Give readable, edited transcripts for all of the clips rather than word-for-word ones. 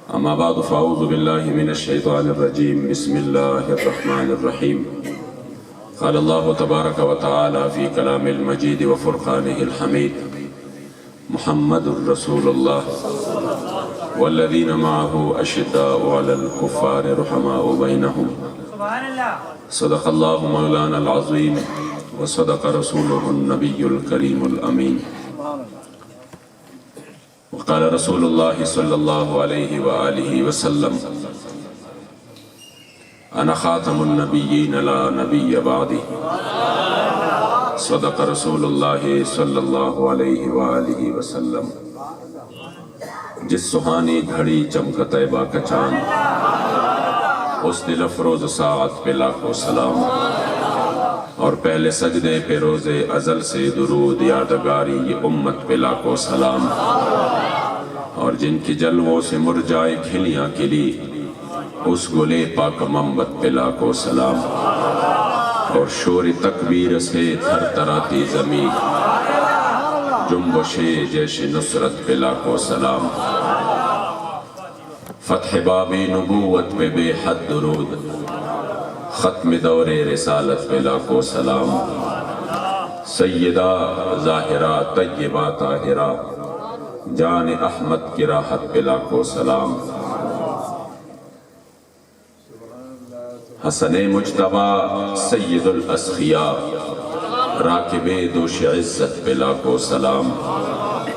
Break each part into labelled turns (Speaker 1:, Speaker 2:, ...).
Speaker 1: اما بعد فاعوذ باللہ من الشیطان الرجیم بسم اللہ الرحمن الرحیم قال اللہ تبارک و تعالی فی کلام المجید و فرقانہ الحمید محمد الرسول اللہ والذین معه اشداء علی الکفار رحماء بینہم صدق اللہ مولانا العظیم وصدق رسولہ النبی الکریم الامین وقال رسول اللہ صلی اللہ علیہ وآلہ وسلم انا خاتم النبیین لا نبی بعدی صدق رسول اللہ صلی اللہ علیہ وآلہ وسلم جس سہانی گھڑی چمک طیبہ کا چاند اس دل افروز ساعت پہ لاکھوں سلام اور پہلے سجدے پہ روز ازل سے درود یادگاری یہ امت پہ لاکھوں سلام اور جن کی جلووں سے مرجائے کھلیاں کلی اس گلے پاک منبت پہ لاکھوں سلام اور شور تکبیر سے تھر تراتی زمین جنبش جیش نصرت پہ لاکھوں سلام فتح باب نبوت پہ بے حد درود ختم دور رسالت پہ لاکھوں سلام سیدہ ظاہرہ طیبہ طاہرہ جان احمد کی راحت پہ لاکھوں سلام حسن مجتبہ سید الاسخیاء راکب دوش عزت پہ لاکھوں سلام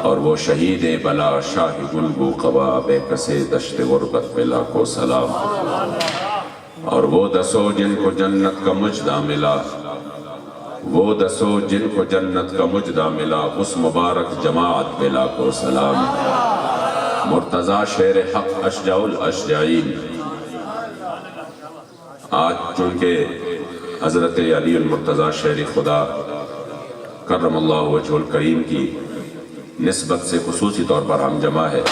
Speaker 1: اور وہ شہید بلا شاہ گلبو قبا بے کسے دشت غربت پہ لاکھوں سلام اور وہ دسو جن کو جنت کا مجدہ ملا وہ دسو جن کو جنت کا مجدہ ملا اس مبارک جماعت پہ لاکھوں سلام مرتضی شیر حق اشجع الاشجعین آج چونکہ حضرت علی المرتضی شیر خدا کرم اللہ وجہ الکریم کی نسبت سے خصوصی طور پر ہم جمع ہے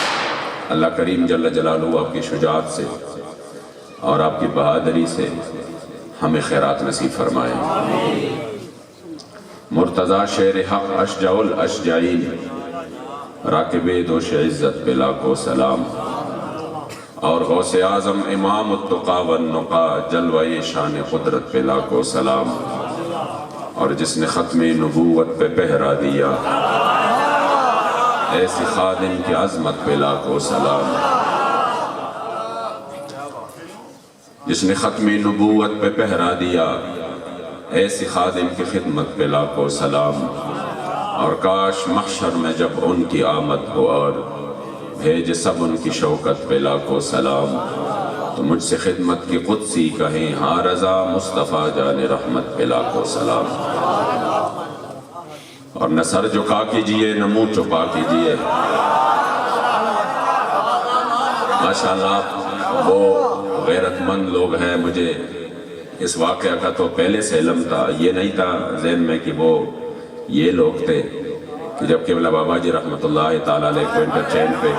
Speaker 1: اللہ کریم جل جلالہ آپ کی شجاعت سے اور آپ کی بہادری سے ہمیں خیرات نصیب فرمائے مرتضی شیر حق اشجع الاشجعین راکب دوش عزت پہ لاکھوں سلام اور غوث اعظم امام التقا والنقا جلوہ شان قدرت پہ لاکھوں سلام اور جس نے ختم نبوت پہ پہرا دیا ایسی خادم کی عظمت پہ لاکھوں سلام جس نے ختم نبوت پہ پہرا دیا ایسی خادم کی خدمت پہ لاکھوں سلام اور کاش محشر میں جب ان کی آمد ہو اور بھیج سب ان کی شوکت پہ لاکھوں سلام تو مجھ سے خدمت کی قدسی کہیں ہاں رضا مصطفیٰ جان رحمت پہ لاکھوں سلام اور نہ سر جھکا کیجئے نہ منہ چھپا کیجئے ماشاءاللہ وہ غیرت مند لوگ ہیں مجھے اس واقعہ کا تو پہلے سے علم تھا یہ نہیں تھا ذہن میں کہ وہ یہ لوگ تھے کہ جب قبلہ بابا جی رحمت اللہ تعالیٰ علیہ کو انٹرچینج پہ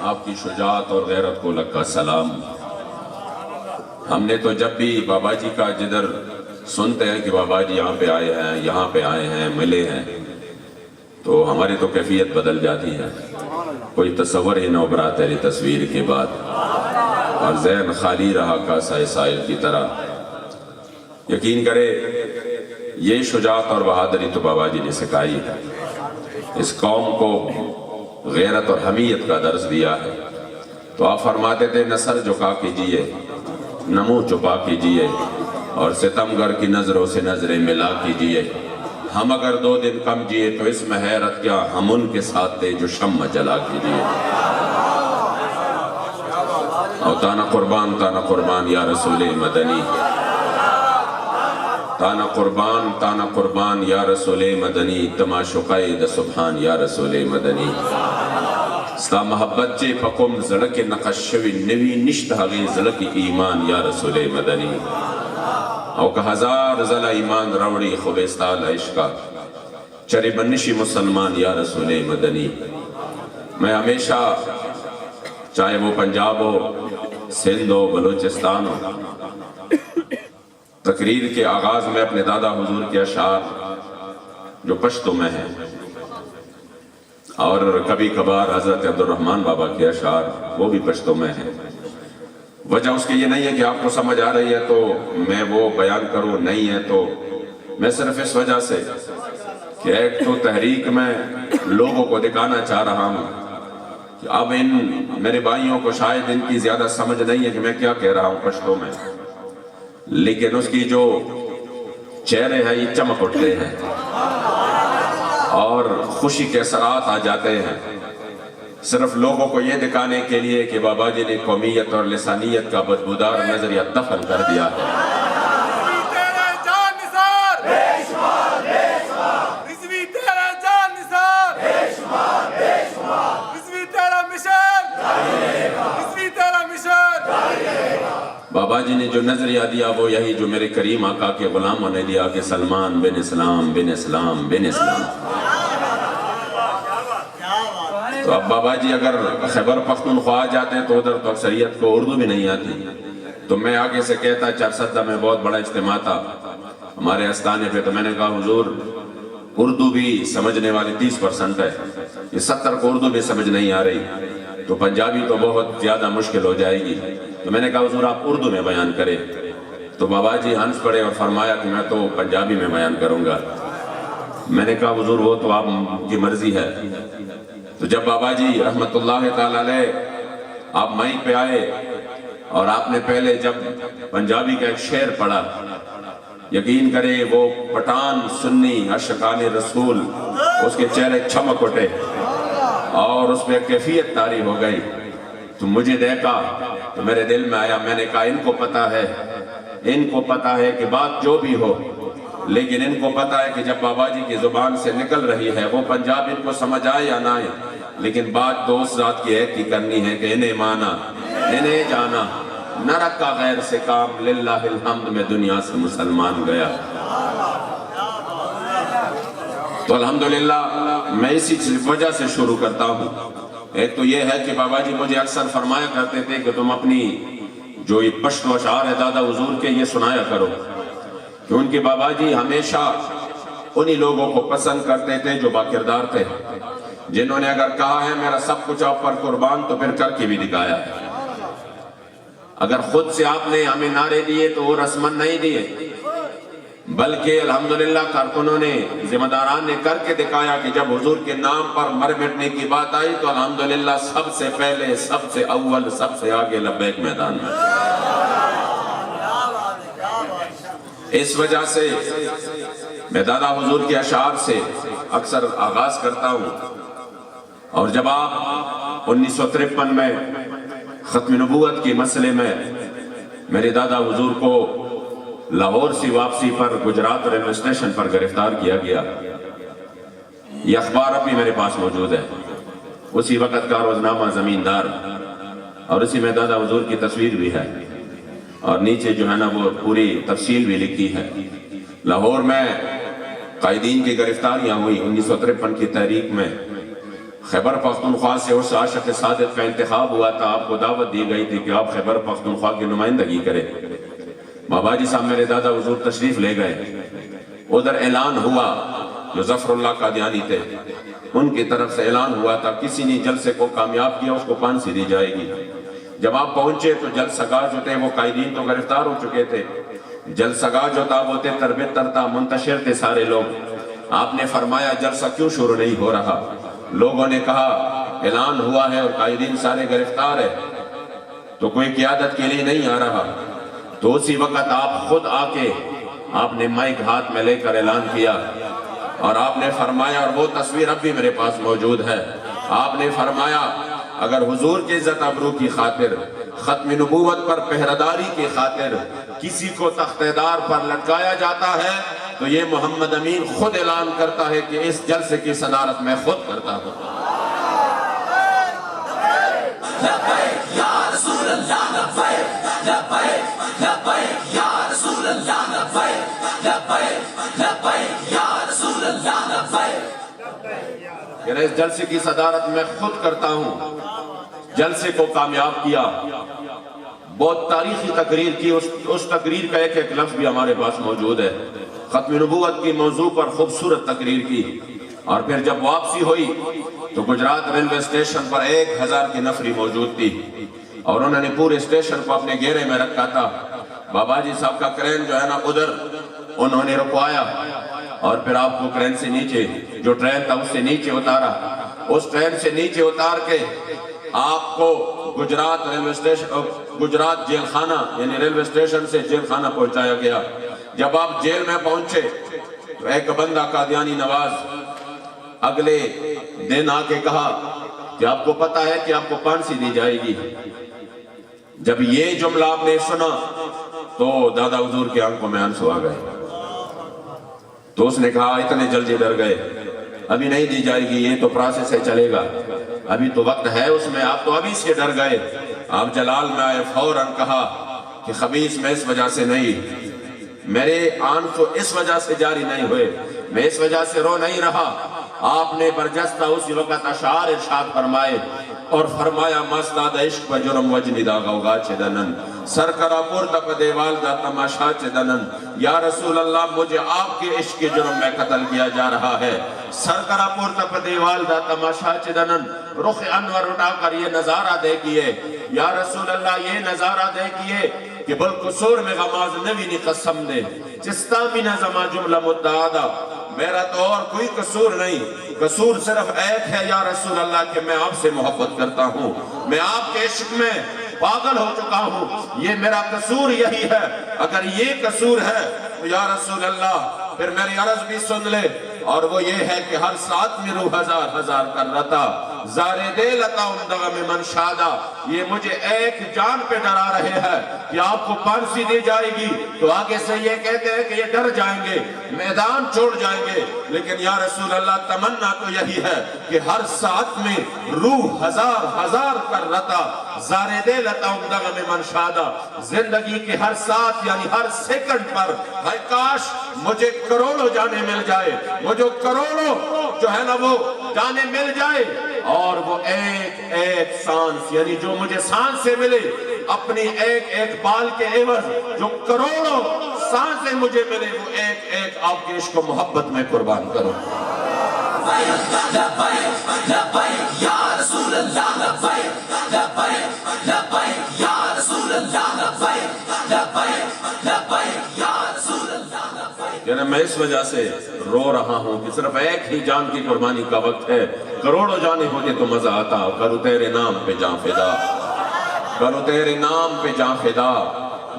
Speaker 1: آپ کی شجاعت اور غیرت کو لکا سلام ہم نے تو جب بھی بابا جی کا جدھر سنتے ہیں کہ بابا جی یہاں پہ آئے ہیں ملے ہیں تو ہماری تو کیفیت بدل جاتی ہے کوئی تصور ہی نہ ابھرا تیری تصویر کے بعد اور ذہن خالی رہا کاسہ سائل کی طرح یقین کرے یہ شجاعت اور بہادری تو بابا جی نے سکھائی ہے اس قوم کو غیرت اور حمیت کا درس دیا ہے تو آپ فرماتے تھے نہ سر جھکا کیجئے نہ منہ چھپا کیجئے اور ستمگر کی نظروں سے نظریں ملا کیجئے ہم اگر 2 دن کم جیے تو اس میں حیرت کیا ہم ان کے ساتھ تھے جو شمع جلا کیجئے اور تانا قربان یا رسول مدنی تانا قربان یا رسول مدنی تماشقائد سبحان یا رسول مدنی ستا محبت چے پکم زڑک نقش شوی نوی نشت حقی زڑک ایمان یا رسول مدنی او کہ 1000 زل ایمان روڑی خوبستال عشقہ چرے بنشی مسلمان یا رسول مدنی. میں ہمیشہ چاہے وہ پنجاب ہو، سندھ ہو، بلوچستان ہو، تقریر کے آغاز میں اپنے دادا حضور کے اشعار جو پشتو میں ہیں اور کبھی کبھار حضرت عبدالرحمن بابا کے اشعار وہ بھی پشتو میں ہیں. وجہ اس کے یہ نہیں ہے کہ آپ کو سمجھ آ رہی ہے تو میں وہ بیان کروں، نہیں ہے تو میں صرف اس وجہ سے کہ ایک تو تحریک میں لوگوں کو دکھانا چاہ رہا ہوں کہ اب ان میرے بھائیوں کو شاید ان کی زیادہ سمجھ نہیں ہے کہ میں کیا کہہ رہا ہوں پشتو میں، لیکن اس کی جو چہرے ہیں یہ چمک اٹھتے ہیں اور خوشی کے اثرات آ جاتے ہیں، صرف لوگوں کو یہ دکھانے کے لیے کہ بابا جی نے قومیت اور لسانیت کا بدبودار نظریہ دفن کر دیا ہے. بابا جی نے جو نظریہ دیا وہ یہی جو میرے کریم آقا کے غلاموں نے دیا کہ سلمان بن اسلام بن اسلام بن اسلام. تو اب بابا جی اگر خیبر پختونخوا جاتے ہیں تو ادھر تو اکثریت کو اردو بھی نہیں آتی، تو میں آگے سے کہتا چارسدہ میں بہت بڑا اجتماع تھا ہمارے استانے پہ، تو میں نے کہا حضور اردو بھی سمجھنے والے 30% ہے، یہ 70 کو اردو بھی سمجھ نہیں آ رہی تو پنجابی تو بہت زیادہ مشکل ہو جائے گی. تو میں نے کہا حضور آپ اردو میں بیان کریں، تو بابا جی ہنس پڑے اور فرمایا کہ میں تو پنجابی میں بیان کروں گا. میں نے کہا حضور وہ تو آپ کی مرضی ہے. تو جب بابا جی رحمت اللہ تعالی علیہ آپ مائک پہ آئے اور آپ نے پہلے جب پنجابی کا ایک شعر پڑھا، یقین کرے وہ پٹھان سنی عاشقان رسول، اس کے چہرے چمک اٹھے اور اس پہ کیفیت طاری ہو گئی. تو مجھے دیکھا تو میرے دل میں آیا، میں نے کہا ان کو پتا ہے کہ بات جو بھی ہو، لیکن ان کو پتا ہے کہ جب بابا جی کی زبان سے نکل رہی ہے وہ پنجاب ان کو سمجھ آئے یا نہ آئے، لیکن بات تو اس ذات کی ایک ہی کرنی ہے کہ انہیں مانا انہیں جانا، نہ رکھا غیر سے کام، للہ الحمد میں دنیا سے مسلمان گیا. تو الحمدللہ میں اسی وجہ سے شروع کرتا ہوں. ایک تو یہ ہے کہ بابا جی مجھے اکثر فرمایا کرتے تھے کہ تم اپنی جو یہ پشتو اشعار ہے دادا حضور کے یہ سنایا کرو، کہ ان کے بابا جی ہمیشہ انہی لوگوں کو پسند کرتے تھے جو باکردار تھے، جنہوں نے اگر کہا ہے میرا سب کچھ آپ پر قربان تو پھر کر کے بھی دکھایا ہے. اگر خود سے آپ نے ہمیں نعرے دیے تو وہ رسمن نہیں دیے، بلکہ الحمدللہ کارکنوں نے ذمہ داران نے کر کے دکھایا کہ جب حضور کے نام پر مر مٹنے کی بات آئی تو الحمدللہ سب سے پہلے، سب سے اول، سب سے آگے لبیک میدان میں. اس وجہ سے میں دادا حضور کے اشعار سے اکثر آغاز کرتا ہوں. اور جب آپ 1953 میں ختم نبوت کے مسئلے میں میرے دادا حضور کو لاہور سے واپسی پر گجرات ریلوے اسٹیشن پر گرفتار کیا گیا، یہ اخبار اب بھی میرے پاس موجود ہے، اسی وقت کا روزنامہ زمیندار، اور اسی میں دادا حضور کی تصویر بھی ہے اور نیچے جو ہے نا وہ پوری تفصیل بھی لکھی ہے. لاہور میں قائدین کی گرفتاریاں ہوئی 1953 کی تحریک میں. خیبر پختونخوا سے اس عاشق صادق کا انتخاب ہوا تھا، آپ کو دعوت دی گئی تھی کہ آپ خیبر پختونخوا کی نمائندگی کریں. بابا جی صاحب میرے دادا حضور تشریف لے گئے، ادھر اعلان ہوا، جو ظفر اللہ قادیانی تھے ان کی طرف سے اعلان ہوا تھا کسی نے جلسے کو کامیاب کیا اس کو پھانسی دی جائے گی. جب آپ پہنچے تو جلسہ گاہ جو تھے وہ قائدین تو گرفتار ہو چکے تھے، جلسہ گاہ جو تھا وہ تربیت تھا، منتشر تھے سارے لوگ. آپ نے فرمایا جلسہ کیوں شروع نہیں ہو رہا؟ لوگوں نے کہا اعلان ہوا ہے اور قائدین سارے گرفتار ہیں تو کوئی قیادت کے لیے نہیں آ رہا. تو اسی وقت آپ خود آ کے آپ نے مائک ہاتھ میں لے کر اعلان کیا اور آپ نے فرمایا، اور وہ تصویر اب بھی میرے پاس موجود ہے، آپ نے فرمایا اگر حضور کی عزت ابرو کی خاطر، ختم نبوت پر پہراداری کی خاطر کسی کو تختہ دار پر لٹکایا جاتا ہے تو یہ محمد امین خود اعلان کرتا ہے کہ اس جلسے کی صدارت میں خود کرتا ہوں. لبیک یا رسول اللہ لبیک، لبیک لبیک یا رسول اللہ لبیک، لبیک لبیک یا رسول اللہ لبیک. کہ اس جلسے کی صدارت میں خود کرتا ہوں. جلسے کو کامیاب کیا, بہت تاریخی تقریر کی, اس تقریر کا ایک ایک لفظ بھی ہمارے پاس موجود ہے. ختم نبوت کی موضوع پر خوبصورت تقریر کی, اور پھر جب واپسی ہوئی تو گجرات ریلوے اسٹیشن پر 1000 کی نفری موجود تھی, اور انہوں نے پورے اسٹیشن کو اپنے گھیرے میں رکھا تھا. بابا جی صاحب کا کرین جو ہے نا ادھر انہوں نے رکوایا, اور پھر آپ کو کرین سے نیچے جو ٹرین تھا اس سے نیچے اتارا. اس ٹرین سے نیچے اتار کے آپ کو Gujrat railway station, Gujrat jail خانہ یعنی ریلوے اسٹیشن سے جیل خانہ پہنچایا گیا. جب آپ جیل میں پہنچے تو ایک بندہ قادیانی نواز اگلے دن آ کے کہا کہ آپ کو پتا ہے کہ آپ کو پھانسی دی جائے گی. جب یہ جملہ آپ نے سنا تو دادا حضور کے آنکھوں میں آنسو آ گئے. تو اس نے کہا اتنے جلدی ڈر گئے, ابھی نہیں دی جائے گی, یہ تو پروسیس ہے, چلے گا, ابھی تو وقت ہے اس میں, آپ تو ابھی سے ڈر گئے. آپ جلال میں آئے, فوراً کہا کہ خبیث میں اس وجہ سے نہیں, میرے آنسو اس وجہ سے جاری نہیں ہوئے, میں اس وجہ سے رو نہیں رہا. آپ نے برجستہ اسی وقت اشعار ارشاد فرمائے اور فرمایا مستاد عشق پر جرم وجنی دا غوغا چے دنن, سرکرہ پورتا پا دیوال دا تماشا چے دنن. یا رسول اللہ مجھے آپ کے عشق کے جرم میں قتل کیا جا رہا ہے. سرکرہ پورتا پا دیوال دا تماشا چے دنن, رخ انور اٹھا کر یہ نظارہ دیکھئے. یا رسول اللہ یہ نظارہ دیکھئے کہ بالقصور میں غماز نوی نی قسم دے, چستامی نظمہ جملہ مدعادہ, میرا تو اور کوئی قصور نہیں, قصور صرف ایک ہے یا رسول اللہ کہ میں آپ سے محبت کرتا ہوں, میں آپ کے عشق میں پاگل ہو چکا ہوں, یہ میرا قصور یہی ہے. اگر یہ قصور ہے تو یا رسول اللہ پھر میری عرض بھی سن لے, اور وہ یہ ہے کہ ہر ساتھ میں روح ہزار ہزار کر رہتا, زارے دے لتا اندغم من شادہ. یہ مجھے ایک جان پہ ڈرا رہے ہیں کہ آپ کو پھانسی دی جائے گی, تو آگے سے یہ کہتے ہیں کہ یہ ڈر جائیں گے, میدان چھوڑ جائیں گے. لیکن یا رسول اللہ تمنا تو یہی ہے کہ ہر ساتھ میں روح ہزار ہزار کر رہتا, زارے دے لتا اندغم من شادہ. زندگی کے ہر ساتھ یعنی ہر سیکنڈ پر ہائے کاش مجھے کروڑوں جانے مل جائے, مجھے کروڑوں جو ہے نا وہ جانے مل جائے, اور وہ ایک ایک سانس یعنی جو مجھے سانس سے ملے, اپنی ایک ایک بال کے عوض جو کروڑوں سانسیں مجھے ملے, وہ ایک ایک آپ کے عشق و محبت میں قربان کروں. یعنی میں اس وجہ سے رو رہا ہوں کہ صرف ایک ہی جان کی قربانی کا وقت ہے. کروڑوں جانے ہوتے تو مزہ آتا, کرو تیرے نام پہ جان فدا, کرو تیرے نام پہ جان فدا,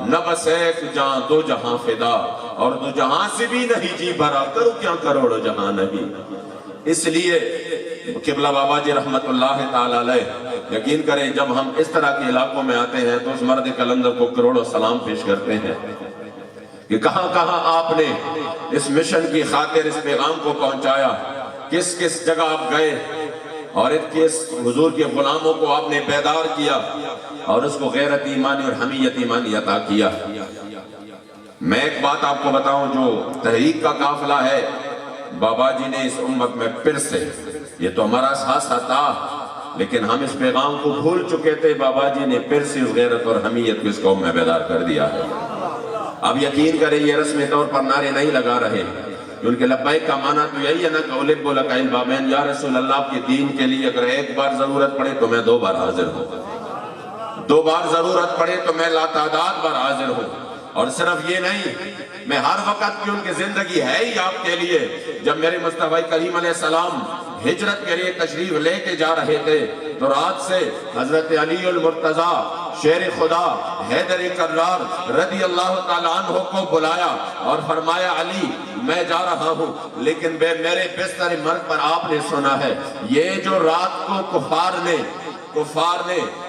Speaker 1: نہ بس ایک جان دو جہاں فدا, اور دو جہاں سے بھی نہیں جی بھرا, کرو کیا کروڑوں جہاں نہیں. اس لیے قبلہ بابا جی رحمت اللہ تعالی علیہ یقین کریں جب ہم اس طرح کے علاقوں میں آتے ہیں تو اس مرد کلندر کو کروڑوں سلام پیش کرتے ہیں کہ کہاں کہاں آپ نے اس مشن کی خاطر اس پیغام کو پہنچایا, کس کس جگہ آپ گئے, اور کس حضور کے غلاموں کو آپ نے بیدار کیا اور اس کو غیرت ایمانی اور حمیت ایمانی عطا کیا. میں ایک بات آپ کو بتاؤں, جو تحریک کا قافلہ ہے بابا جی نے اس امت میں پھر سے, یہ تو ہمارا ساتھ تھا لیکن ہم اس پیغام کو بھول چکے تھے, بابا جی نے پھر سے اس غیرت اور حمیت کو اس قوم میں بیدار کر دیا ہے. اب یقین کریں یہ رسمی طور پر نعرے نہیں لگا رہے, کیونکہ لبیک کا معنی تو یہی ہے نا کہ اولب لک البابین, یا رسول اللہ آپ کے دین کے لیے اگر ایک بار ضرورت پڑے تو میں 2 بار حاضر ہوں, 2 بار ضرورت پڑے تو میں لاتعداد بار حاضر ہوں. اور صرف یہ نہیں, میں ہر وقت کی ان کی زندگی ہے ہی آپ کے لیے. جب میرے مصطفی کریم علیہ السلام ہجرت کے لیے تشریف لے کے جا رہے تھے تو رات سے حضرت علی المرتضیٰ شیر خدا حیدر کرار رضی اللہ تعالیٰ عنہ کو بلایا اور فرمایا علی میں جا رہا ہوں, لیکن میرے بستر مرگ پر آپ نے سنا ہے یہ جو رات کو کفار نے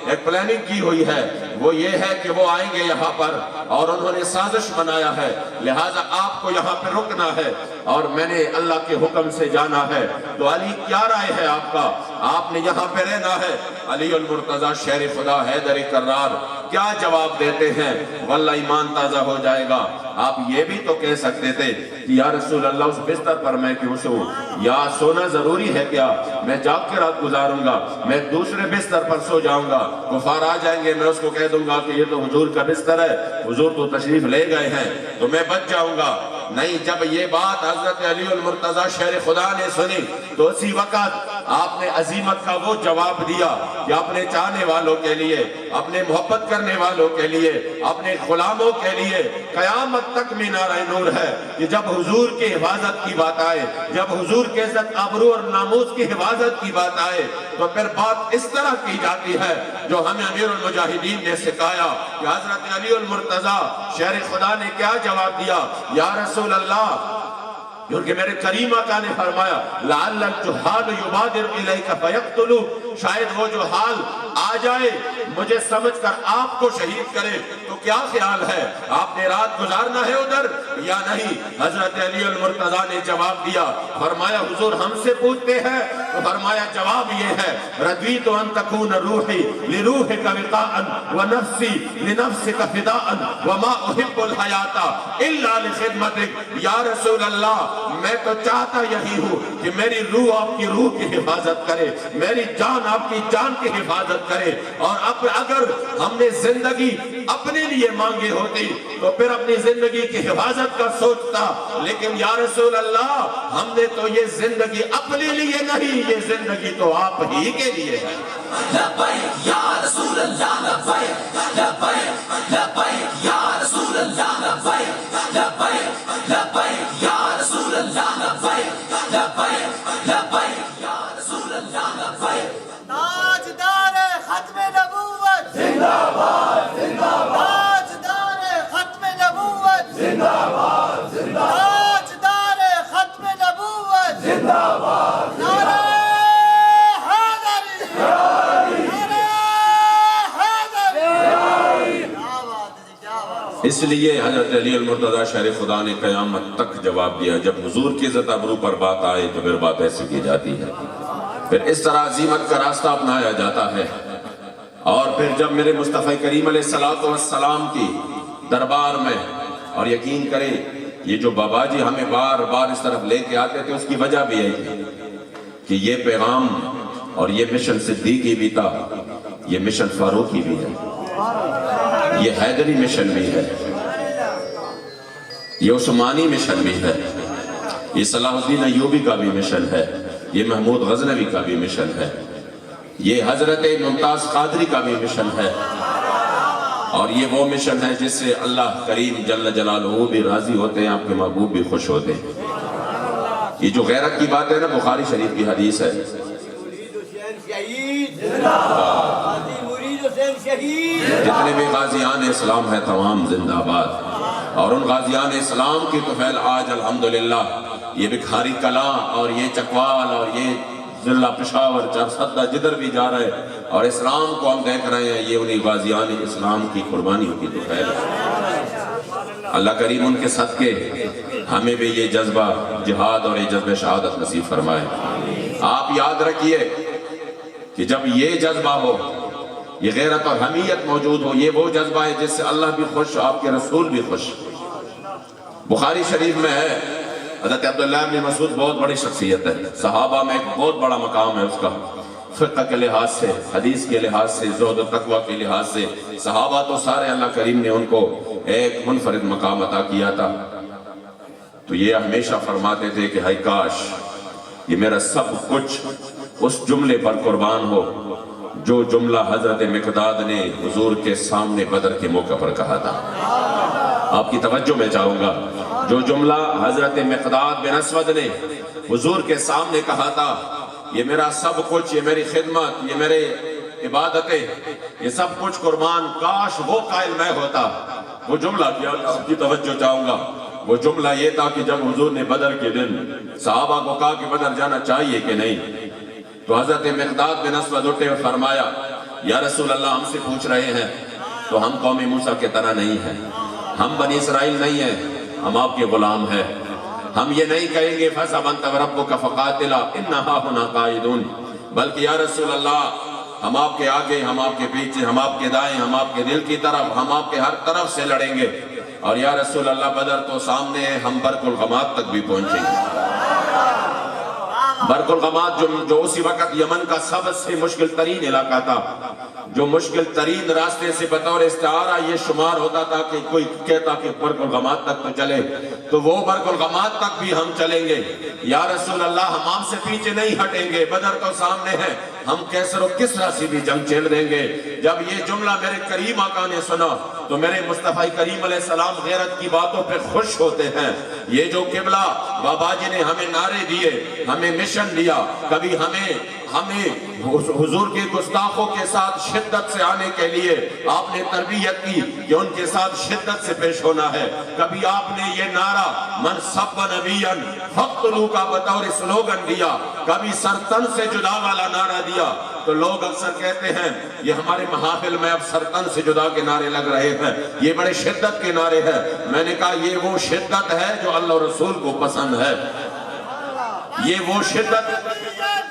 Speaker 1: ایک پلاننگ کی ہوئی ہے, وہ یہ ہے کہ وہ آئیں گے یہاں پر اور انہوں نے سازش بنایا ہے, لہٰذا آپ کو یہاں پر رکنا ہے اور میں نے اللہ کے حکم سے جانا ہے. تو علی کیا رائے ہے آپ کا؟ آپ نے یہاں پہ رہنا ہے۔ علی المرتضیٰ شیر خدا حیدر کرار کیا جواب دیتے ہیں؟ واللہ ایمان تازہ ہو جائے گا۔ آپ یہ بھی تو کہہ سکتے تھے کہ یا رسول اللہ اس بستر پر میں کیوں سوں؟ یا سونا ضروری ہے کیا؟ میں جاگ کے رات گزاروں گا، میں دوسرے بستر پر سو جاؤں گا، کفار آ جائیں گے، میں اس کو کہہ دوں گا کہ یہ تو حضور کا بستر ہے، حضور تو تشریف لے گئے ہیں، تو میں بچ جاؤں گا۔ نہیں، جب یہ بات حضرت علی المرتضیٰ شیر خدا نے سنی تو اسی وقت آپ نے عظیمت کا وہ جواب دیا کہ اپنے چاہنے والوں کے لیے، اپنے محبت کرنے والوں کے لیے، اپنے غلاموں کے لیے قیامت تک مینار نور ہے کہ جب حضور کی حفاظت کی بات آئے، جب حضور کے عزت آبرو اور ناموس کی حفاظت کی بات آئے تو پھر بات اس طرح کی جاتی ہے جو ہمیں امیر المجاہدین نے سکھایا کہ حضرت علی المرتضیٰ شیر خدا نے کیا جواب دیا؟ یا رسول اللہ، کیونکہ میرے کریم آقا نے فرمایا لعل الجہال یبادر الیک فیقتلوا، شاید وہ جو حال آ جائے مجھے سمجھ کر آپ کو شہید کرے، تو کیا خیال ہے آپ نے رات گزارنا ہے ادھر یا نہیں؟ حضرت علی المرتضیٰ نے جواب دیا، فرمایا حضور ہم سے پوچھتے ہیں؟ تو فرمایا جواب یہ ہے رضیت ان تکون روحی لروحک وقاء ونفسی لنفسک فداء وما احب الحیات الا لخدمتک۔ یا رسول اللہ، میں تو چاہتا یہی ہوں کہ میری روح آپ کی روح کی حفاظت کرے، میری جان آپ کی جان کی حفاظت کرے، اور اب اگر ہم نے زندگی اپنے لیے مانگی ہوتی تو پھر اپنی زندگی کی حفاظت کا سوچتا، لیکن یا رسول اللہ ہم نے تو یہ زندگی اپنے لیے نہیں، یہ زندگی تو آپ ہی کے لیے ہے۔
Speaker 2: لبیک یا رسول اللہ، لبیک لبیک لبیک یا رسول اللہ، لبیک لبیک لبیک یا رسول اللہ، لبیک لبیک لبیک یا رسول اللہ، لبیک۔
Speaker 3: تاجدار ختم نبوت
Speaker 2: زندہ باد زندہ باد،
Speaker 3: تاجدار ختم نبوت
Speaker 2: زندہ باد زندہ
Speaker 3: تاجدار ختم نبوت
Speaker 2: زندہ باد،
Speaker 3: نعرہ حیدری، نعرہ حیدری۔ کیا بات ہے، کیا بات ہے۔
Speaker 1: اس لیے حضرت علی المرتضیٰ شیر خدا نے قیامت تک جواب دیا، جب حضور کی عزت ابرو پر بات آئے تو پھر بات ایسی کی جاتی ہے، پھر اس طرح عظیمت کا راستہ اپنایا جاتا ہے۔ اور پھر جب میرے مصطفیٰ کریم علیہ السلام کی دربار میں، اور یقین کریں یہ جو بابا جی ہمیں بار بار اس طرف لے کے آتے تھے اس کی وجہ بھی ہے کہ یہ پیغام اور یہ مشن صدیقی بھی تھا، یہ مشن فاروقی بھی ہے، یہ حیدری مشن بھی ہے، یہ عثمانی مشن بھی ہے، یہ صلاح الدین ایوبی کا بھی مشن ہے، یہ محمود غزنوی کا بھی مشن ہے، یہ حضرت ممتاز قادری کا بھی مشن ہے، اور یہ وہ مشن ہے جس سے اللہ کریم جل جلالہ بھی راضی ہوتے ہیں، آپ کے محبوب بھی خوش ہوتے ہیں۔ یہ جو غیرت کی بات ہے نا، بخاری شریف کی حدیث ہے،
Speaker 3: مرید حسین شہید زندہ باد، مرید حسین شہید،
Speaker 1: جتنے بھی غازیان اسلام ہیں تمام زندہ باد، اور ان غازیان اسلام کی طفیل آج الحمدللہ یہ بکھاری کلاں اور یہ چکوال اور یہ ضلع پشاور چرسدہ جدھر بھی جا رہے اور اسلام کو ہم دیکھ رہے ہیں، یہ انہی غازیان اسلام کی قربانیوں کی طفیل ہے۔ اللہ کریم ان کے صدقے ہمیں بھی یہ جذبہ جہاد اور یہ جذبہ شہادت نصیب فرمائے۔ آپ یاد رکھیے کہ جب یہ جذبہ ہو، یہ غیرت اور حمیت موجود ہو، یہ وہ جذبہ ہے جس سے اللہ بھی خوش، آپ کے رسول بھی خوش۔ بخاری شریف میں ہے حضرت عبداللہ بن مسعود بہت بڑی شخصیت ہے، صحابہ میں ایک بہت بڑا مقام ہے اس کا، فقہ کے لحاظ سے، حدیث کے لحاظ سے، زہد و تقوی کے لحاظ سے، صحابہ تو سارے اللہ کریم نے ان کو ایک منفرد مقام عطا کیا تھا۔ تو یہ ہمیشہ فرماتے تھے کہ ہائے کاش یہ میرا سب کچھ اس جملے پر قربان ہو جو جملہ حضرت مقداد نے حضور کے سامنے بدر کے موقع پر کہا تھا۔ آپ کی توجہ میں چاہوں گا، جو جملہ حضرت مقداد بن اسود نے حضور کے سامنے کہا تھا، یہ میرا سب کچھ، یہ میری خدمت، یہ میرے عبادتیں، یہ سب کچھ قربان، کاش وہ قائل میں ہوتا۔ وہ جملہ کیا، آپ کی توجہ چاہوں گا، وہ جملہ یہ تھا کہ جب حضور نے بدر کے دن صحابہ کو کہا کہ بدر جانا چاہیے کہ نہیں، تو حضرت مقداد بن اسود اٹھے اور فرمایا یا رسول اللہ ہم سے پوچھ رہے ہیں تو ہم قوم موسیٰ کے طرح نہیں ہیں، ہم بنی اسرائیل نہیں ہیں، ہم آپ کے غلام ہیں، ہم یہ نہیں کہیں گے فَذْهَبْ أَنْتَ وَرَبُّكَ فَقَاتِلَا إِنَّا هَاهُنَا قَاعِدُونَ، بلکہ یا رسول اللہ ہم آپ کے آگے، ہم آپ کے پیچھے، ہم آپ کے دائیں، ہم آپ کے دل کی طرف، ہم آپ کے ہر طرف سے لڑیں گے، اور یا رسول اللہ بدر تو سامنے ہے، ہم برق الغماد تک بھی پہنچیں گے۔ برق الغماد جو اسی وقت یمن کا سب سے مشکل ترین علاقہ تھا، جو مشکل ترین راستے سے بطور استعارہ یہ شمار ہوتا تھا کہ کوئی کہتا کہ برق الغماد تک تو چلے، تو وہ برق الغماد تک بھی ہم چلیں گے۔ یا رسول اللہ ہم آپ سے پیچھے نہیں ہٹیں گے، بدر تو سامنے ہے، ہم کیسر و کسرا سے بھی جنگ چھیڑ دیں گے۔ جب یہ جملہ میرے کریم آقا نے سنا تو میرے مصطفیٰ کریم علیہ السلام غیرت کی باتوں پہ خوش ہوتے ہیں۔ یہ جو قبلہ بابا جی نے ہمیں نعرے دیے، ہمیں مشن دیا، کبھی ہمیں حضور کے گستاخوں کے ساتھ شدت سے آنے کے لیے آپ نے تربیت کی کہ ان کے ساتھ شدت سے پیش ہونا ہے۔ کبھی آپ نے یہ نعرہ من سب نبیا فقتلوا کا بطور سلوگن دیا، کبھی سرتن سے جدا والا نعرہ دیا۔ تو لوگ اکثر کہتے ہیں یہ ہمارے محافل میں اب سرتن سے جدا کے نعرے لگ رہے ہیں، یہ بڑے شدت کے نعرے ہیں۔ میں نے کہا یہ وہ شدت ہے جو اللہ اور رسول کو پسند ہے، یہ وہ شدت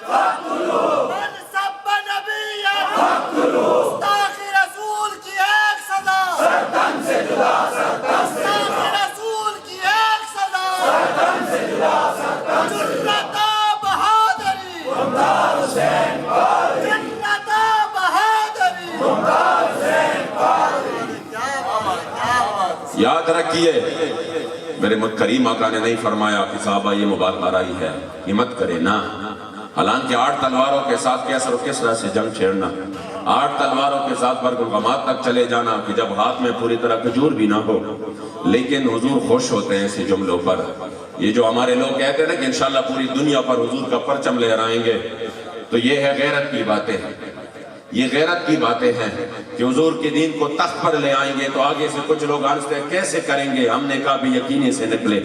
Speaker 3: من سب نبیا گستاخ رسول کی ایک سزا، سرتن سے جدا، گستاخ رسول کی ایک سزا، سرتن سے جدا، جنتا بہادری، ممتاز حسین قادری، جنتا بہادری، ممتاز حسین قادری۔ کیا بات،
Speaker 1: یاد رکھیے میرے کریم آقا نے نہیں فرمایا کہ صحابہ یہ مبارک آرائی ہے، ہمت کرے نا۔ حالانکہ 8 تلواروں کے ساتھ کیسر و کسرا سے جنگ چھیڑنا، 8 تلواروں کے ساتھ برق الغماد تک چلے جانا کہ جب ہاتھ میں پوری طرح کھجور بھی نہ ہو، لیکن حضور خوش ہوتے ہیں ایسے جملوں پر۔ یہ جو ہمارے لوگ کہتے ہیں نا کہ انشاءاللہ پوری دنیا پر حضور کا پرچم لہرائیں گے، تو یہ ہے غیرت کی باتیں، یہ غیرت کی باتیں ہیں کہ حضور کے دین کو تخت پر لے آئیں گے۔ تو آگے سے کچھ لوگ آنستے ہیں کیسے کریں گے؟ ہم نے کہا بے یقینی سے نکلے،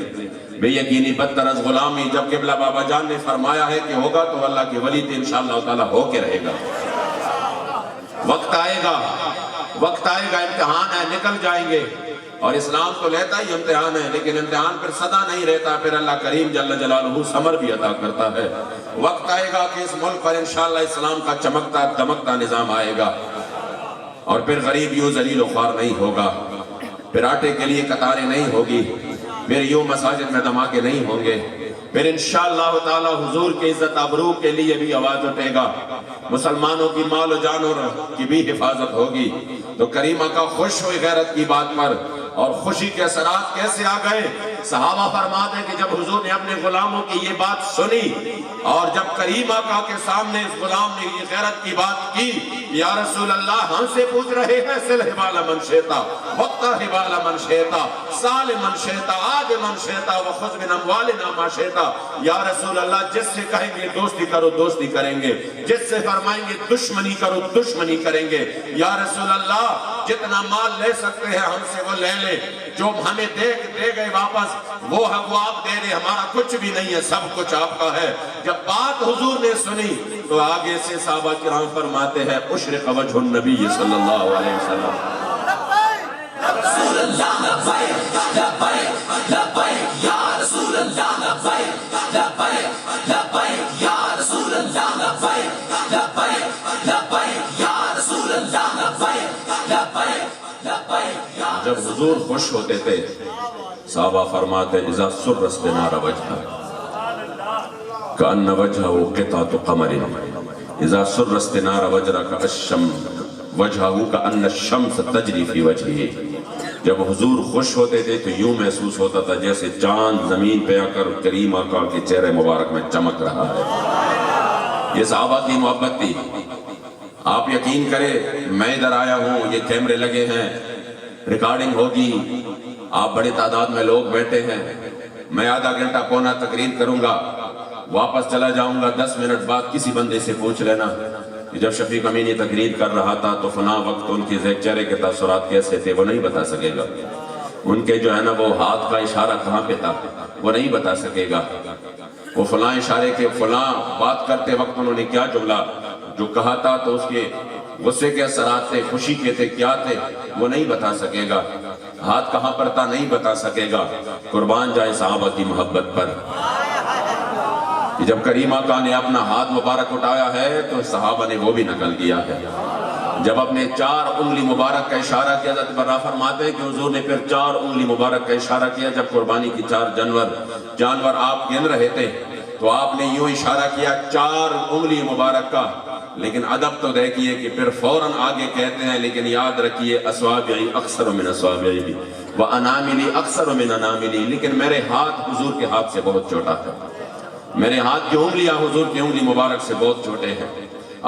Speaker 1: بے یقینی بدتر از غلامی۔ جب قبلہ بابا جان نے فرمایا ہے کہ ہوگا تو اللہ کی ولی تھے، انشاءاللہ تعالیٰ ہو کے رہے گا۔ وقت آئے گا، وقت آئے گا، امتحان ہے، نکل جائیں گے۔ اور اسلام تو لیتا ہی امتحان ہے، لیکن امتحان پھر سدا نہیں رہتا، پھر اللہ کریم جل جلالہ ثمر بھی عطا کرتا ہے۔ وقت آئے گا کہ اس ملک پر انشاءاللہ اسلام کا چمکتا دمکتا نظام آئے گا، اور پھر غریب یوں ذلیل و خوار نہیں ہوگا، پھر آٹے کے لیے قطاریں نہیں ہوگی، پھر یوں مساجد میں دھماکے نہیں ہوں گے، پھر انشاءاللہ تعالی حضور کے عزت ابرو کے لیے بھی آواز اٹھے گا، مسلمانوں کی مال و جانور کی بھی حفاظت ہوگی۔ تو کریم آقا خوش ہوئے غیرت کی بات پر، اور خوشی کے اثرات کیسے آ گئے؟ صحابہ فرماتے ہیں کہ جب حضور نے اپنے غلاموں کی یہ بات سنی، اور جب کریم آقا کے سامنے اس غلام نے یہ غیرت کی بات کی، یا رسول اللہ ہم سے پوچھ رہے ہیں سل حبال من شیطا، وقتا حبال من شیطا، سال من شیطا، آج من شیطا، وخذ من اموالنا ما شیطا۔ یا رسول اللہ جس سے کہیں گے دوستی کرو دوستی کریں گے، جس سے فرمائیں گے دشمنی کرو دشمنی کریں گے۔ یا رسول اللہ جتنا مال لے سکتے ہیں ہم سے وہ لے لے، جو ہمیں دے گئے واپس وہ آپ دے دے، ہمارا کچھ بھی نہیں ہے، سب کچھ آپ کا ہے۔ جب بات حضور نے سنی تو آگے سے صحابہ کرام فرماتے ہیں اشرق وجہ النبی صلی اللہ علیہ وسلم۔
Speaker 2: رسول اللہ لبیک لبیک لبیک یا رسول اللہ لبیک لبیک لبیک یا رسول اللہ لبیک لبیک لبیک یا رسول اللہ لبیک لبیک لبیک یا۔
Speaker 1: جب حضور خوش ہوتے تھے صحابہ فرماتے اذا سر استنار وجہ کأن وجہہ قطعۃ قمر، اذا سر استنار وجہ وجہہ کأن الشمس تجری فی وجہہ۔ جب حضور خوش ہوتے تھے تو یوں محسوس ہوتا تھا جیسے چاند زمین پہ آ کر کریم آقا کے چہرے مبارک میں چمک رہا ہے۔ یہ صحابہ کی محبت تھی۔ آپ یقین کریں میں ادھر آیا ہوں، یہ کیمرے لگے ہیں، ریکارڈنگ ہوگی، آپ بڑی تعداد میں لوگ بیٹھے ہیں، میں آدھا گھنٹہ پونا تقریر کروں گا، واپس چلا جاؤں گا، 10 منٹ بعد کسی بندے سے پوچھ لینا کہ جب شفیق امینی تقریر کر رہا تھا تو فلاں وقت ان کی چہرے کے تاثرات کیسے تھے، وہ نہیں بتا سکے گا۔ ان کے جو ہے نا وہ ہاتھ کا اشارہ کہاں پہ تھا وہ نہیں بتا سکے گا، وہ فلاں اشارے کے فلاں بات کرتے وقت انہوں نے کیا جملہ جو کہا تھا تو اس کے غصے کے اثرات تھے، خوشی کے تھے، کیا تھے وہ نہیں بتا سکے گا، ہاتھ کہاں پر تھا نہیں بتا سکے گا۔ قربان جائے صحابہ کی محبت پر۔ کہ جب کریم آقا نے اپنا ہاتھ مبارک اٹھایا ہے تو صحابہ نے وہ بھی نقل کیا ہے. جب اپنے 4 انگلی مبارک کا اشارہ کیا، حضرت برا فرماتے ہیں کہ حضور نے پھر 4 انگلی مبارک کا اشارہ کیا. جب قربانی کی 4 جانور آپ گن رہے تھے تو آپ نے یوں اشارہ کیا 4 انگلی مبارک کا. لیکن ادب تو دیکھیے کہ پھر فوراً آگے کہتے ہیں لیکن یاد رکھیے اصوابعی اکثر من اصوابعی بھی واناملی اکثر من اناملی. لیکن میرے ہاتھ حضور کے ہاتھ سے بہت چھوٹا ہے. میرے ہاتھ کی انگلیاں حضور کی انگلی مبارک سے بہت چھوٹے ہیں،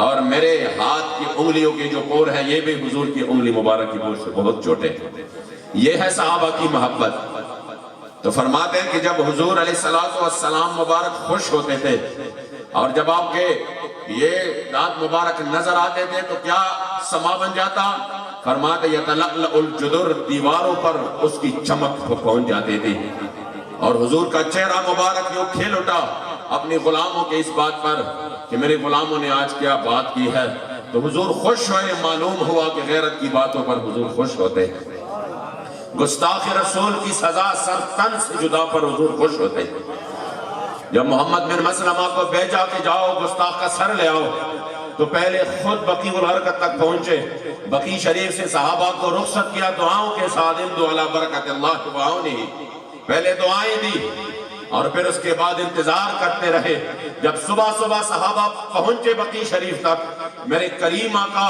Speaker 1: اور میرے ہاتھ کی انگلیوں کے جو پور ہیں یہ بھی حضور کی انگلی مبارک کی پور سے بہت چھوٹے ہیں. یہ ہے صحابہ کی محبت. تو فرماتے ہیں کہ جب حضور علیہ السلام مبارک خوش ہوتے تھے اور جب آپ کے یہ دانت مبارک نظر آتے تھے تو کیا سما بن جاتا؟ فرماتے یتلألأ الجدر، دیواروں پر اس کی چمک پہنچ جاتے تھے. اور حضور کا چہرہ مبارک یوں کھل اٹھا اپنی غلاموں کے اس بات پر کہ میرے غلاموں نے آج کیا بات کی ہے. تو حضور خوش ہوئے. معلوم ہوا کہ غیرت کی باتوں پر حضور خوش ہوتے. گستاخ رسول کی سزا سر تن سے جدا پر حضور خوش ہوتے. جب محمد بن مسلمہ کو بھیجا کہ جاؤ گستاخ کا سر لے آؤ تو پہلے خود بقیع الغرقد تک پہنچے. بقیع شریف سے صحابہ کو رخصت کیا دعاؤں کے ساتھ. امدو علی برکت اللہ کی دعاؤں نے پہلے دعائیں دی اور پھر اس کے بعد انتظار کرتے رہے. جب صبح صحابہ پہنچے بقیع شریف تک، میرے کریم آقا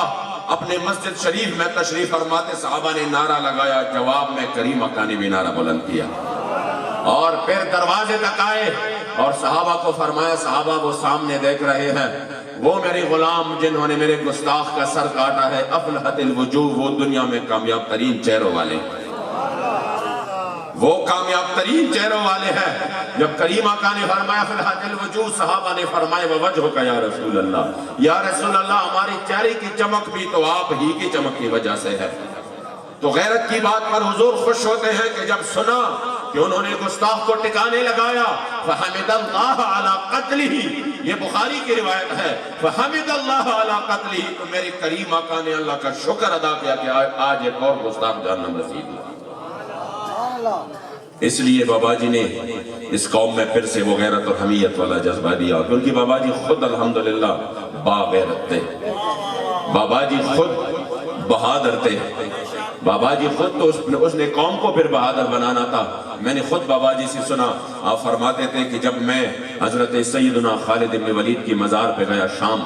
Speaker 1: اپنے مسجد شریف میں تشریف فرماتے. صحابہ نے نعرہ لگایا، جواب میں کریم آقا نے بھی نعرہ بلند کیا. اور پھر دروازے تک آئے اور صحابہ کو فرمایا، صحابہ وہ سامنے دیکھ رہے ہیں وہ میرے غلام جنہوں نے میرے گستاخ کا سر کاٹا ہے. افلحت الوجوہ، وہ دنیا میں کامیاب ترین چہروں والے، وہ کامیاب ترین چہروں والے ہیں. جب کریم آقا نے فرمایا افلحت الوجوہ، صحابہ نے فرمایا ووجہک یا رسول اللہ، یا رسول اللہ ہماری چہرے کی چمک بھی تو آپ ہی کی چمک کی وجہ سے ہے. تو غیرت کی بات پر حضور خوش ہوتے ہیں کہ جب سنا کہ انہوں نے گستاخ کو ٹکانے لگایا، فحمد اللہ علی قتلہ، یہ بخاری کی روایت ہے، فحمد اللہ علی قتلہ، تو میرے کریم آقا نے اللہ کا شکر ادا کیا کہ آج ایک اور گستاخ جہنم رسید ہوا. اس لیے بابا جی نے اس قوم میں پھر سے وہ غیرت اور حمیت والا جذبہ دیا، کیونکہ بابا جی خود الحمدللہ باغیرت تھے. بابا جی خود بہادر تھے. بابا جی خود تو اس نے قوم کو پھر بہادر بنانا تھا. میں نے خود بابا جی سے سنا، آپ فرماتے تھے کہ جب میں حضرت سیدنا خالد بن ولید کی مزار پہ گیا شام،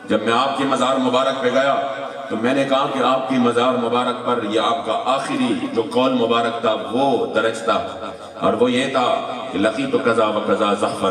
Speaker 1: جب میں آپ کی مزار مبارک پہ گیا تو میں نے کہا کہ آپ کی مزار مبارک پر یہ آپ کا آخری جو قول مبارک تھا وہ درج تھا، اور وہ یہ تھا کہ لقیت کذا و کذا زحفا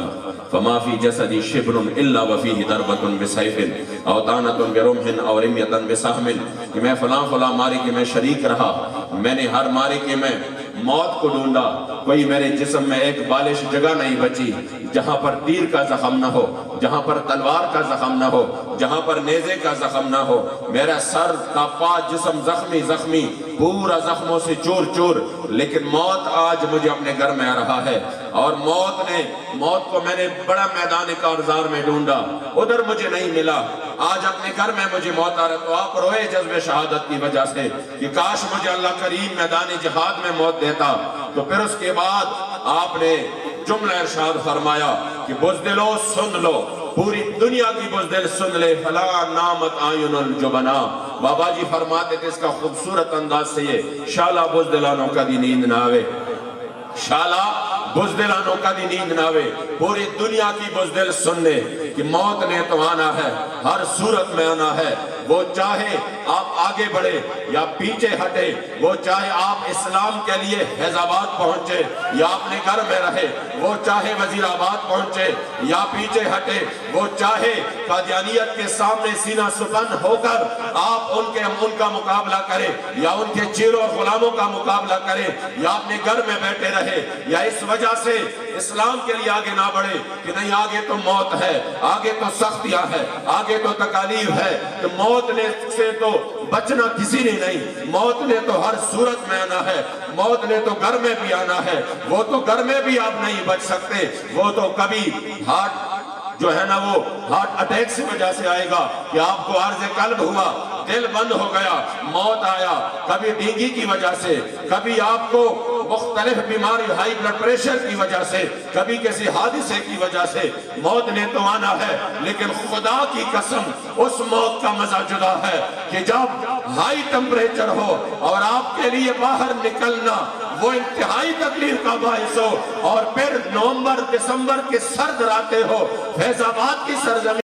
Speaker 1: فما فی جسدی شبر الا وفیہ ضربۃ بسیف او طعنۃ برمح او رمیۃ بسہم، کہ میں فلاں معرکے میں شریک رہا. میں نے ہر معرکے میں موت کو ڈھونڈا، کوئی میرے جسم میں ایک بالش جگہ نہیں بچی جہاں پر تیر کا زخم نہ ہو، جہاں پر تلوار کا زخم نہ ہو، جہاں پر نیزے کا زخم نہ ہو. میرا سر کا پا جسم زخمی پورا زخموں سے چور چور. لیکن موت آج مجھے اپنے گھر میں آ رہا ہے، اور موت کو میں نے بڑا میدان کارزار میں ڈھونڈا، ادھر مجھے نہیں ملا. آج اپنے گھر میں مجھے موت آ رہا. تو آپ روئے جذب شہادت کی وجہ سے کہ کاش مجھے اللہ کریم میدان جہاد میں موت دیتا. تو پھر اس کے بعد آپ نے جملہ ارشاد فرمایا کہ بزدلو سن لو، پوری دنیا کی بزدل سن لے، فلا نامت آئین الجبنا. بابا جی فرماتے تھے اس کا خوبصورت انداز سے یہ، شالا بزدلانوں کا دی نیند نہ آوے، شالا بزدلانوں کا دی نیند نہ آوے. پوری دنیا کی بزدل سن لے کہ موت نے تو آنا ہے، ہر صورت میں آنا ہے. وہ چاہے آپ آگے بڑھے یا پیچھے ہٹے، وہ چاہے آپ اسلام کے لیے حیض آباد پہنچے یا اپنے گھر میں رہے، وہ چاہے وزیر آباد پہنچے یا پیچھے ہٹے، وہ چاہے قادیانیت کے سامنے سینہ سپن ہو کر آپ ان کا مقابلہ کرے یا ان کے چیروں اور غلاموں کا مقابلہ کرے یا اپنے گھر میں بیٹھے رہے یا اس وجہ سے اسلام کے لیے آگے نہ بڑھے کہ نہیں آگے تو موت ہے، آگے تو سختیاں ہے، آگے تو تکالیف ہے. تو موت سے تو بچنا کسی نے نہیں، موت نے تو ہر صورت میں آنا ہے، موت نے تو گھر میں بھی آنا ہے. وہ تو گھر میں بھی آپ نہیں بچ سکتے، وہ تو کبھی جو ہے نا وہ ہارٹ اٹیک سے وجہ سے آئے گا کہ آپ کو عرض قلب ہوا، دل بند ہو گیا، موت آیا، کبھی ڈینگی کی وجہ سے، کبھی آپ کو مختلف بیماری، ہائی بلڈ پریشر کی وجہ سے، کبھی کسی حادثے کی وجہ سے موت نے تو آنا ہے، لیکن خدا کی قسم اس موت کا مزہ جدا ہے کہ جب ہائی ٹمپریچر ہو اور آپ کے لیے باہر نکلنا وہ انتہائی تکلیف کا باعث ہو، اور پھر نومبر دسمبر کے سرد راتیں ہو، فیض آباد کی سرزمین